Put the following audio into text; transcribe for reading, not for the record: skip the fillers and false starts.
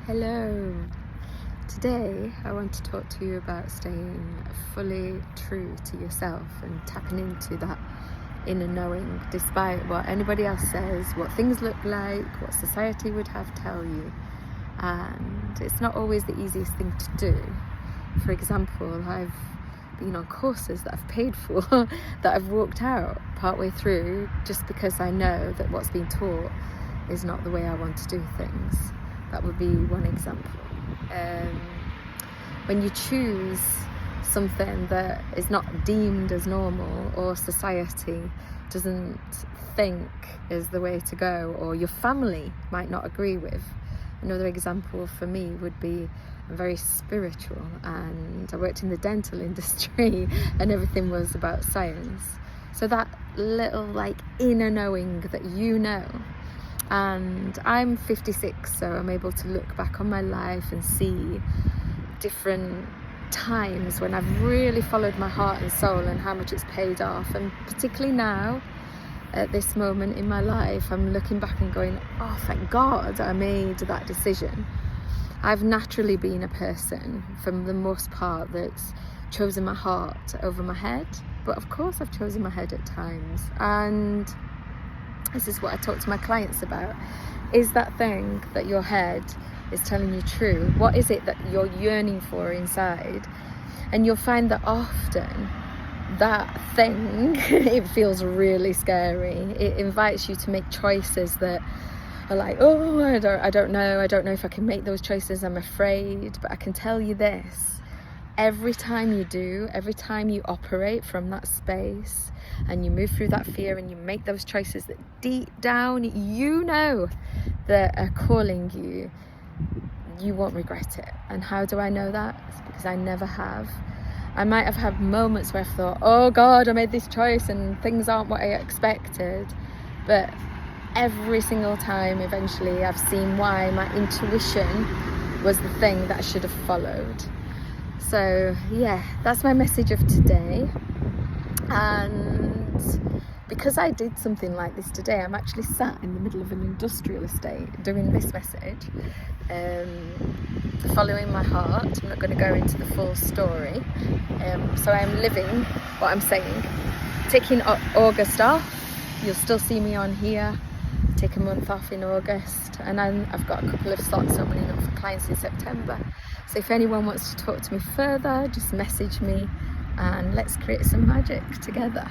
Hello. Today I want to talk to you about staying fully true to yourself and tapping into that inner knowing despite what anybody else says, what things look like, what society would have tell you. And it's not always the easiest thing to do. For example, I've been on courses that I've paid for that I've walked out partway through just because I know that what's being taught is not the way I want to do things. That would be one example. When you choose something that is not deemed as normal, or society doesn't think is the way to go, or your family might not agree with. Another example for me would be, I'm very spiritual and I worked in the dental industry and everything was about science. So that little inner knowing that you know. And I'm 56, so I'm able to look back on my life and see different times when I've really followed my heart and soul and how much it's paid off. And particularly now, at this moment in my life, I'm looking back and going, oh, thank God I made that decision. I've naturally been a person, for the most part, that's chosen my heart over my head. But of course I've chosen my head at times. And this is what I talk to my clients about. Is that thing that your head is telling you true? What is it that you're yearning for inside? And you'll find that often that thing, it feels really scary. It invites you to make choices that are like, oh, I don't know if I can make those choices, I'm afraid. But I can tell you this, every time you do, every time you operate from that space and you move through that fear and you make those choices that deep down you know that are calling you, you won't regret it. And how do I know that? It's because I never have. I might have had moments where I've thought, oh God, I made this choice and things aren't what I expected. But every single time, eventually, I've seen why my intuition was the thing that I should have followed. So yeah, that's my message of today. And because I did something like this today, I'm actually sat in the middle of an industrial estate doing this message, following my heart. I'm not going to go into the full story. So I'm living what I'm saying. Taking August off. You'll still see me on here. Take a month off in August, and I've got a couple of slots opening up for clients in September. So if anyone wants to talk to me further, just message me and let's create some magic together.